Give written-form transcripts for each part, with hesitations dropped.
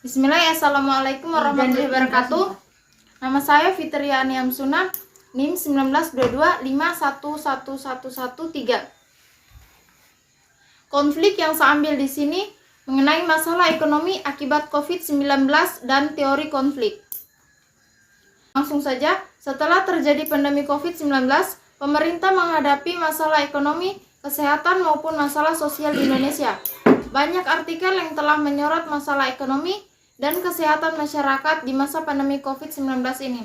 Bismillahirrahmanirrahim. Assalamualaikum warahmatullahi wabarakatuh. Nama saya Fitria Aniamsuna, NIM 1922511113. Konflik yang saya ambil di sini mengenai masalah ekonomi akibat COVID-19 dan teori konflik. Langsung saja, setelah terjadi pandemi COVID-19, pemerintah menghadapi masalah ekonomi, kesehatan maupun masalah sosial di Indonesia. Banyak artikel yang telah menyorot masalah ekonomi dan kesehatan masyarakat di masa pandemi COVID-19 ini.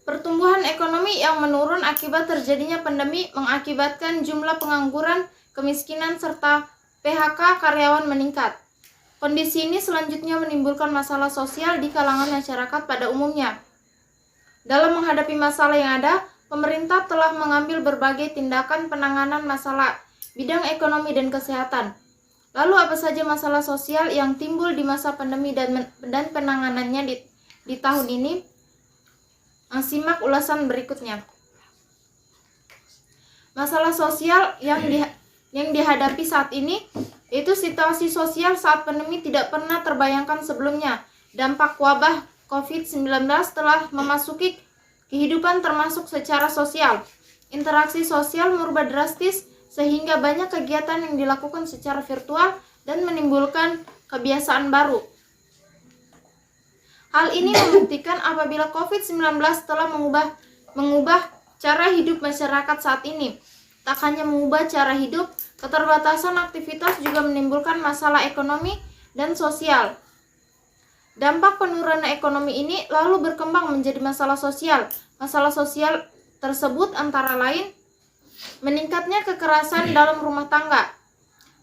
Pertumbuhan ekonomi yang menurun akibat terjadinya pandemi mengakibatkan jumlah pengangguran, kemiskinan, serta PHK karyawan meningkat. Kondisi ini selanjutnya menimbulkan masalah sosial di kalangan masyarakat pada umumnya. Dalam menghadapi masalah yang ada, pemerintah telah mengambil berbagai tindakan penanganan masalah bidang ekonomi dan kesehatan. Lalu apa saja masalah sosial yang timbul di masa pandemi dan penanganannya di tahun ini? Simak ulasan berikutnya. Masalah sosial yang dihadapi saat ini yaitu situasi sosial saat pandemi tidak pernah terbayangkan sebelumnya. Dampak wabah COVID-19 telah memasuki kehidupan termasuk secara sosial. Interaksi sosial merubah drastis sehingga banyak kegiatan yang dilakukan secara virtual dan menimbulkan kebiasaan baru. Hal ini membuktikan apabila COVID-19 telah mengubah cara hidup masyarakat saat ini. Tak hanya mengubah cara hidup, keterbatasan aktivitas juga menimbulkan masalah ekonomi dan sosial. Dampak penurunan ekonomi ini lalu berkembang menjadi masalah sosial. Masalah sosial tersebut antara lain meningkatnya kekerasan dalam rumah tangga,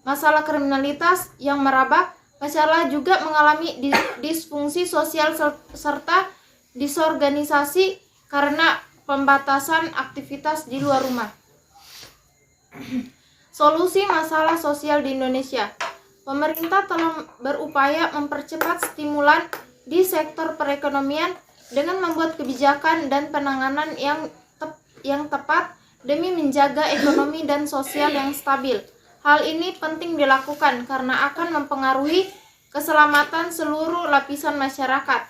masalah kriminalitas yang merabak, masalah juga mengalami disfungsi sosial serta disorganisasi karena pembatasan aktivitas di luar rumah. Solusi masalah sosial di Indonesia. Pemerintah telah berupaya mempercepat stimulan di sektor perekonomian dengan membuat kebijakan dan penanganan yang tepat demi menjaga ekonomi dan sosial yang stabil. Hal ini penting dilakukan karena akan mempengaruhi keselamatan seluruh lapisan masyarakat.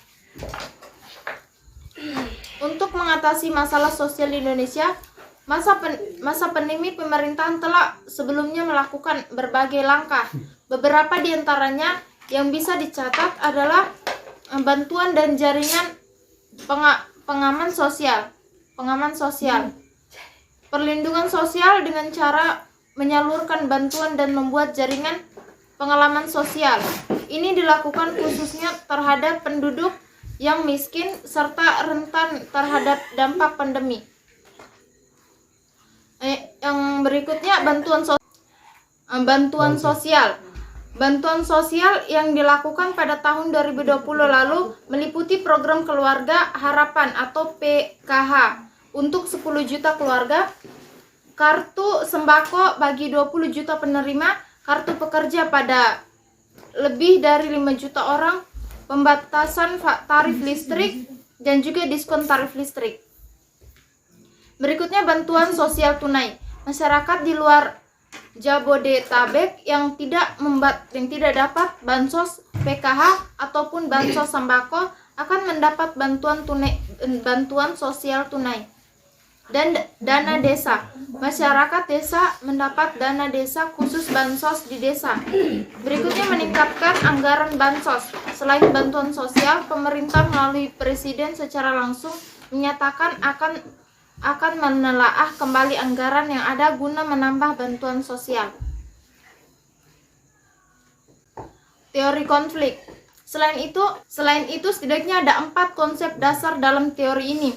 Untuk mengatasi masalah sosial di Indonesia, masa pandemi pemerintahan telah sebelumnya melakukan berbagai langkah. Beberapa di antaranya yang bisa dicatat adalah bantuan dan jaringan pengaman sosial, perlindungan sosial dengan cara menyalurkan bantuan dan membuat jaringan pengalaman sosial. Ini dilakukan khususnya terhadap penduduk yang miskin serta rentan terhadap dampak pandemi. Yang berikutnya bantuan sosial. Bantuan sosial yang dilakukan pada tahun 2020 lalu meliputi program Keluarga Harapan atau PKH untuk 10 juta keluarga, kartu sembako bagi 20 juta penerima, kartu pekerja pada lebih dari 5 juta orang, pembatasan tarif listrik, dan juga diskon tarif listrik. Berikutnya bantuan sosial tunai. Masyarakat di luar Jabodetabek yang tidak dapat bansos PKH ataupun bansos sembako akan mendapat bantuan sosial tunai. Dan dana desa. Masyarakat desa mendapat dana desa khusus bansos di desa. Berikutnya meningkatkan anggaran bansos. Selain bantuan sosial, pemerintah melalui presiden secara langsung menyatakan akan menelaah kembali anggaran yang ada guna menambah bantuan sosial. Teori konflik. Selain itu setidaknya ada 4 konsep dasar dalam teori ini.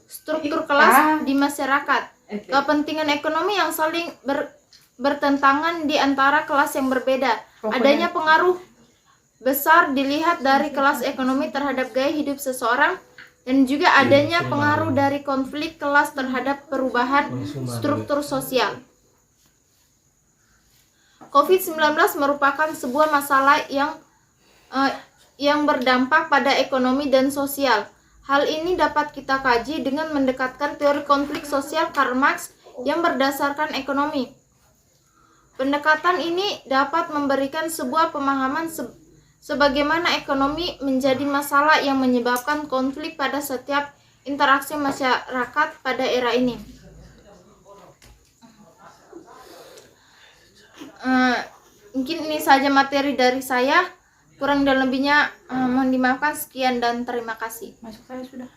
Struktur kelas di masyarakat, kepentingan ekonomi yang saling bertentangan di antara kelas yang berbeda, adanya pengaruh besar dilihat dari kelas ekonomi terhadap gaya hidup seseorang, dan juga adanya pengaruh dari konflik kelas terhadap perubahan struktur sosial. COVID-19 merupakan sebuah masalah yang berdampak pada ekonomi dan sosial. Hal ini dapat kita kaji dengan mendekatkan teori konflik sosial Karl Marx yang berdasarkan ekonomi. Pendekatan ini dapat memberikan sebuah pemahaman sebagaimana ekonomi menjadi masalah yang menyebabkan konflik pada setiap interaksi masyarakat pada era ini. Mungkin ini saja materi dari saya. Kurang dan lebihnya mohon dimaafkan. Sekian dan terima kasih. Masuk saya sudah.